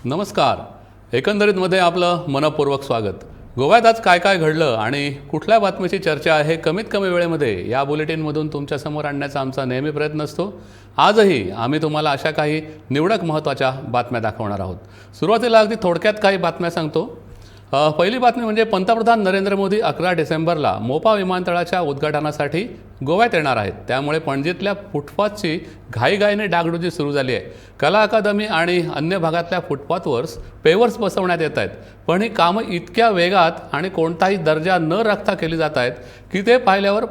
नमस्कार. एकंदरीतमध्ये आपलं मनपूर्वक स्वागत. गोव्यात आज काय काय घडलं आणि कुठल्या बातमीची चर्चा आहे कमीत कमी वेळेमध्ये या बुलेटिनमधून तुमच्या समोर आणण्याचा आमचा नेहमी प्रयत्न असतो. आजही आम्ही तुम्हाला अशा काही निवडक महत्त्वाच्या बातम्या दाखवणार आहोत. सुरुवातीला अगदी थोडक्यात काही बातम्या सांगतो. पहिली बातमी म्हणजे पंतप्रधान नरेंद्र मोदी 11 डिसेंबरला मोपा विमानतळाच्या उद्घाटनासाठी गोव्यात येणार आहेत. त्यामुळे पणजीतल्या फुटपाथची घाईघाईने डागडुजी सुरू झाली आहे. कला अकादमी आणि अन्य भागातल्या फुटपाथवर पेवर्स बसवण्यात येत आहेत, पण ही कामं इतक्या वेगात आणि कोणताही दर्जा न राखता केली जात आहेत की ते पाहिल्यावर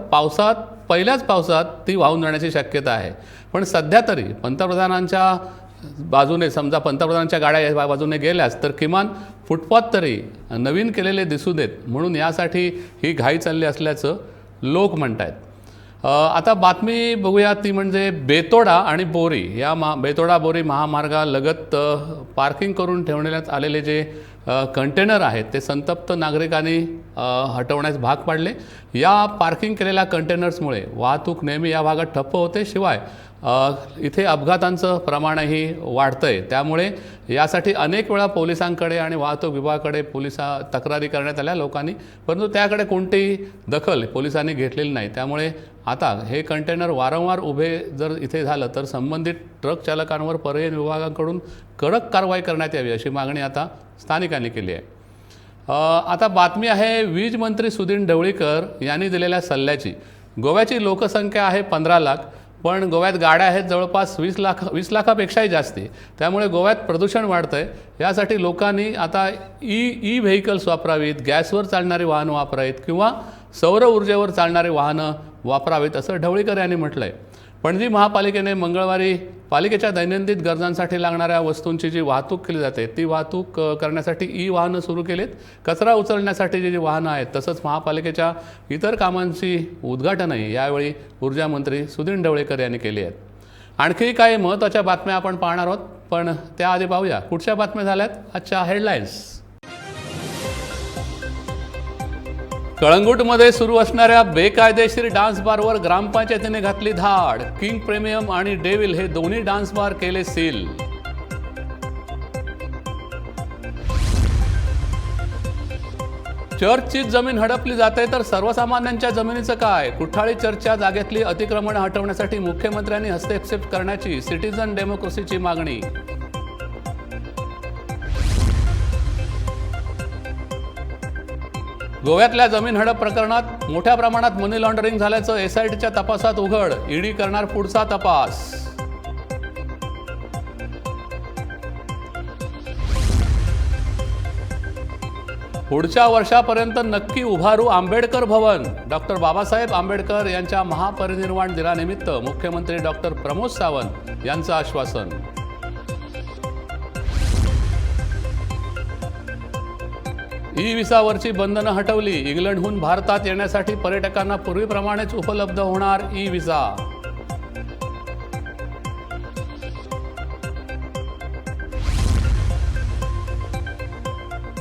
पहिल्याच पावसात ती वाहून जाण्याची शक्यता आहे. पण सध्या तरी पंतप्रधानांच्या बाजूने समजा पंतप्रधानांच्या गाड्या या बाजूने गेल्यास तर किमान फुटपाथ तरी नवीन केलेले दिसू देत, म्हणून यासाठी ही घाई चालली असल्याचं लोक म्हणत आहेत. आता बातमी बघूया ती म्हणजे बेतोडा आणि बोरी या बेतोडा बोरी महामार्गालगत पार्किंग करून ठेवण्यात आलेले जे कंटेनर आहेत ते संतप्त नागरिकांनी हटवण्यास भाग पाडले. या पार्किंग केलेल्या कंटेनर्समुळे वाहतूक नेहमी या भागात ठप्प होते, शिवाय इथे अपघातांचं प्रमाणही वाढतं आहे. त्यामुळे यासाठी अनेक वेळा पोलिसांकडे आणि वाहतूक विभागाकडे तक्रारी करण्यात आल्या लोकांनी, परंतु त्याकडे कोणतीही दखल पोलिसांनी घेतलेली नाही. त्यामुळे आता हे कंटेनर वारंवार उभे जर इथे झालं तर संबंधित ट्रक चालकांवर परिवहन विभागाकडून कडक कारवाई करण्यात यावी अशी मागणी आता स्थानिकांनी केली आहे. आता बातमी आहे वीज मंत्री सुदीन ढवळीकर यांनी दिलेल्या सल्ल्याची. गोव्याची लोकसंख्या आहे 15 लाख, पण गोव्यात गाड्या आहेत जवळपास 20 लाखापेक्षाही जास्ती. त्यामुळे गोव्यात प्रदूषण वाढतं आहे. यासाठी लोकांनी आता ई व्हेकल्स वापरावीत, गॅसवर चालणारी वाहनं वापरावीत किंवा सौर ऊर्जेवर चालणारी वाहनं वापरावीत असं ढवळीकर यांनी म्हटलं आहे. पणजी महापालिकेने मंगळवारी पालिकेच्या दैनंदिन गरजांसाठी लागणाऱ्या वस्तूंची जी वाहतूक केली जाते ती वाहतूक करण्यासाठी वाहनं सुरू केलीत. कचरा उचलण्यासाठी जी वाहनं आहेत तसंच महापालिकेच्या इतर कामांची उद्घाटनही यावेळी ऊर्जा मंत्री सुदीन ढवळीकर यांनी केली आहेत. आणखी काही महत्त्वाच्या बातम्या आपण पाहणार आहोत, पण त्याआधी पाहूया कुठच्या बातम्या झाल्यात आजच्या हेडलाईन्स. कळंगूटमध्ये सुरू असणाऱ्या बेकायदेशीर डान्स बारवर ग्रामपंचायतीने घातली धाड. किंग प्रीमियम आणि डेव्हिल हे दोन्ही डान्स बार केले सील. चर्चची जमीन हडपली जाते तर सर्वसामान्यांच्या जमिनीचं काय? कुठाळी चर्चच्या जागेतली अतिक्रमण हटवण्यासाठी मुख्यमंत्र्यांनी हस्तक्षेप करण्याची सिटीजन डेमोक्रेसीची मागणी. गोव्यातल्या जमीन हडप प्रकरणात मोठ्या प्रमाणात मनी लॉन्ड्रिंग झाल्याचं एसआयटीच्या तपासात उघड. ईडी करणार पुढचा तपास. पुढच्या वर्षापर्यंत नक्की उभारू आंबेडकर भवन. डॉक्टर बाबासाहेब आंबेडकर यांच्या महापरिनिर्वाण दिनानिमित्त मुख्यमंत्री डॉक्टर प्रमोद सावंत यांचं आश्वासन. ई-व्हिसावरची बंधनं हटवली. इंग्लंडहून भारतात येण्यासाठी पर्यटकांना पूर्वीप्रमाणेच उपलब्ध होणार ई-व्हिसा.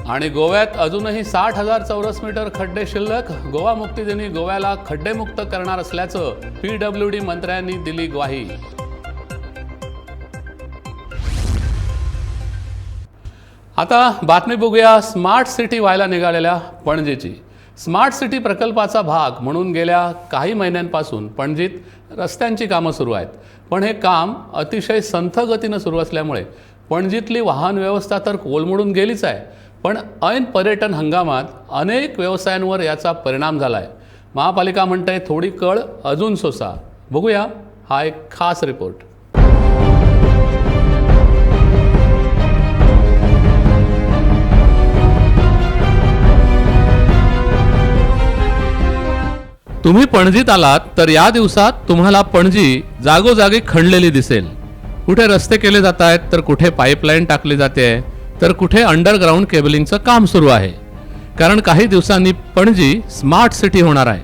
आणि गोव्यात अजूनही 60,000 चौरस मीटर खड्डे शिल्लक. गोवा मुक्ती दिनी गोव्याला खड्डेमुक्त करणार असल्याचं PWD मंत्र्यांनी दिली ग्वाही. आता बातमी बघूया स्मार्ट सिटी व्हायला निघालेल्या पणजीची. स्मार्ट सिटी प्रकल्पाचा भाग म्हणून गेल्या काही महिन्यांपासून पणजीत रस्त्यांची कामं सुरू आहेत. पण हे काम अतिशय संथ गतीनं सुरू असल्यामुळे पणजीतली वाहन व्यवस्था तर कोलमडून गेलीच आहे, पण ऐन पर्यटन हंगामात अनेक व्यवसायांवर याचा परिणाम झाला आहे. महापालिका म्हणते थोडी कळ अजून सोसा. बघूया हा एक खास रिपोर्ट. तुम्ही पणजीत आलात तर या दिवसात तुम्हाला पणजी जागोजागी खणलेली दिसेल. कुठे रस्ते केले जात आहेत तर कुठे पाईपलाईन टाकली जाते आहे तर कुठे अंडरग्राऊंड केबलिंगचं काम सुरू आहे. कारण काही दिवसांनी पणजी स्मार्ट सिटी होणार आहे.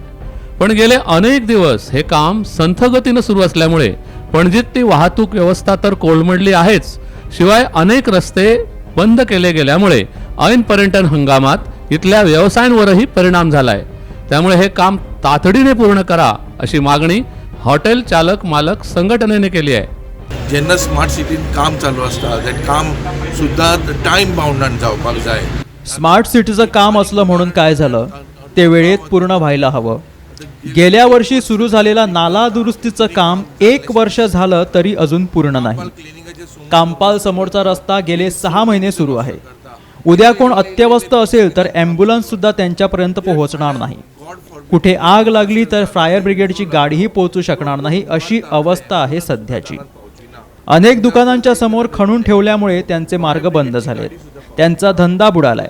पण गेले अनेक दिवस हे काम संथ गतीनं सुरू असल्यामुळे पणजीतली वाहतूक व्यवस्था तर कोलमडली आहेच, शिवाय अनेक रस्ते बंद केले गेल्यामुळे ऐन पर्यटन हंगामात इथल्या व्यवसायांवरही परिणाम झाला आहे. त्यामुळे हे काम तातडीने पूर्ण करा अशी मागणी हॉटेल चालक मालक संघटनेने केली आहे. जेन्ना स्मार्ट सिटीन काम चालू असता तें काम सुद्दां टायम बाउंडान जावपाक जाय. स्मार्ट सिटीचं काम असलं म्हणून काय झालं, ते वेळेत पूर्ण व्हायला हवं. गेल्या वर्षी सुरू झालेला नाला दुरुस्तीचं काम 1 वर्ष झालं तरी अजून पूर्ण नाही. कामपाल समोरचा रस्ता गेले 6 महिने सुरू आहे. उद्या कोण अत्यवस्थ असेल तर ॲम्ब्युलन्स सुद्धा त्यांच्यापर्यंत पोहोचणार नाही. कुठे आग लागली तर फायर ब्रिगेडची गाडीही पोहोचू शकणार नाही, अशी अवस्था आहे सध्याची. अनेक दुकानांच्या समोर खणून ठेवल्यामुळे त्यांचे मार्ग बंद झालेत. त्यांचा धंदा बुडालाय.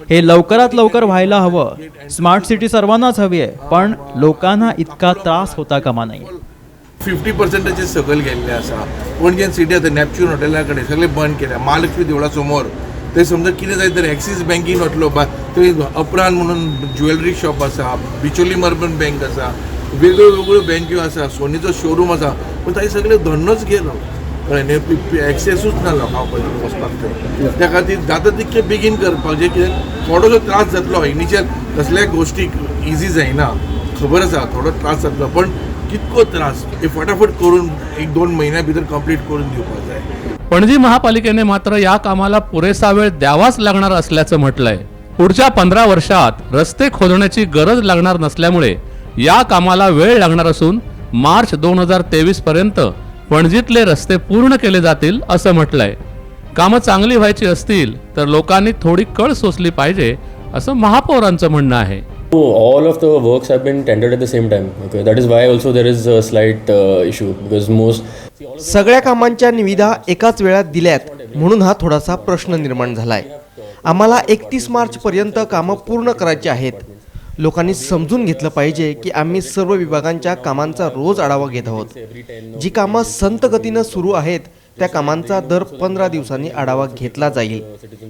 हे लवकरात लवकर व्हायला हवं. स्मार्ट सिटी सर्वांनाच हवी आहे, पण लोकांना इतका त्रास होता कामा नये. 50% सकयल गेल्ले आसा. पणजेन सिटी आतां नॅपच्यून हॉटेला कडेन सगळे बंद केल्या. महालक्ष्मी देवळा समोर ते समजा कितें जाय तर एक्सीस बँकीन वतलो, थंय अपरान म्हणून ज्वेलरी शॉप आसा, बिचोली अर्बन बँक आसा, वेगळ्यो वेगळ्यो बँक्यो आसा, सोनीचो शोरूम आसा, पूण थंय सगळे धंदोच गेलो. कळ्ळें, एक्सेसूच ना लोकांक वचपाक थंय. त्या खातीर जाता तितकें बेगीन करपाक जें कितें थोडोसो त्रास जातलो. इनिशियल कसल्याय गोश्टीक इजी जायना, खबर आसा थोडो त्रास जातलो, पण कितको त्रास हे फटाफट करून 1-2 महिन्या भितर कंप्लीट करून दिवपाक जाय. पणजी महापालिकेने मात्र या कामाला पुरेसा वेळ द्यावाच लागणार असल्याचं म्हटलंय. पुढच्या 15 वर्षात रस्ते खोदण्याची गरज लागणार नसल्यामुळे या कामाला वेळ लागणार असून मार्च 2023 पर्यंत पणजीतले रस्ते पूर्ण केले जातील असं म्हटलंय. कामं चांगली व्हायची असतील तर लोकांनी थोडी कळ सोसली पाहिजे असं महापौरांचं म्हणणं आहे. All of the works have been tendered at the same time. Okay, that is why also there is a slight issue because सगळ्या कामांच्या निविदा एकाच वेळात दिल्यात म्हणून हा थोडासा प्रश्न निर्माण झालाय. आम्हाला 31 मार्च पर्यंत कामं पूर्ण करायची आहेत. लोकांनी समजून घेतलं पाहिजे की आम्ही सर्व विभागांच्या कामांचा रोज आढावा घेत आहोत. जी कामं संत गतीनं सुरू आहेत त्या कामांचा दर 15 दिवसांनी आढावा घेतला जाईल.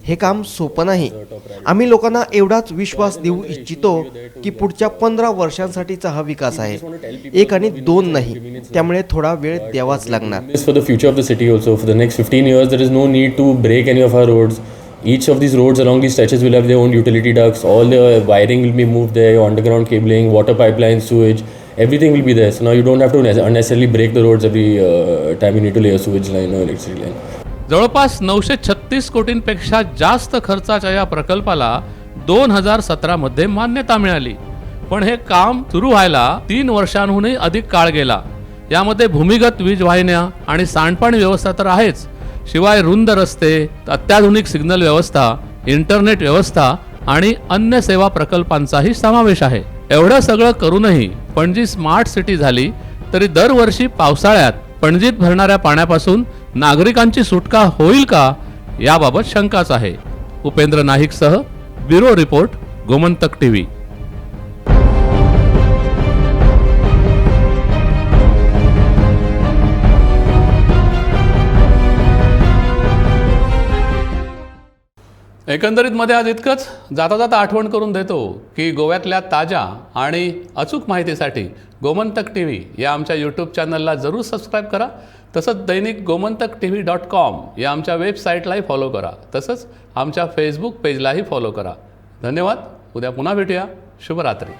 हे काम सोपं नाही. आम्ही लोकांना एवढाच विश्वास देऊ इच्छितो की पुढच्या 15 वर्षांसाठीचा हा विकास आहे, 1 आणि 2 नाही. त्यामुळे थोडा वेळ द्यावाच लागणार. for the future of the city also, for the next 15 years there is no need to break any of our roads. Each of these roads along these stretches will have their own utility ducts. All the wiring will be moved there, underground cabling, water pipelines, sewage, everything will be there. So now you don't have to unnecessarily break the roads every time you need to lay a sewage line or electricity line. जवळपास 936 कोटींपेक्षा जास्त खर्चाच्या या प्रकल्पाला 2017 मध्ये मान्यता मिळाली. पण हे काम सुरू व्हायला 3 वर्षांहूनही अधिक काळ गेला. यामध्ये भूमिगत वीज वाहिन्या आणि सांडपाणी व्यवस्था तर आहेच, शिवाय रुंद रस्ते, अत्याधुनिक सिग्नल व्यवस्था, इंटरनेट व्यवस्था आणि अन्य सेवा प्रकल्पांचाही समावेश आहे. एवढं सगळं करूनही पणजी स्मार्ट सिटी झाली तरी दरवर्षी पावसाळ्यात पणजीत भरणाऱ्या पाण्यापासून नागरिकांची सुटका होईल का, याबाबत शंकाच आहे. उपेंद्र नाईकसह ब्युरो रिपोर्ट, गोमंतक टीव्ही. एकंदरीत मध्ये आज इतकंच. जाता जाता आठवण करून देतो की गोव्यातल्या ताज्या आणि अचूक माहितीसाठी गोमंतक टीव्ही या आमच्या यूट्यूब चॅनलला जरूर सबस्क्राईब करा. तसंच दैनिक gomantakTV.com या आमच्या वेबसाईटलाही फॉलो करा. तसंच आमच्या फेसबुक पेजलाही फॉलो करा. धन्यवाद. उद्या पुन्हा भेटूया. शुभरात्री.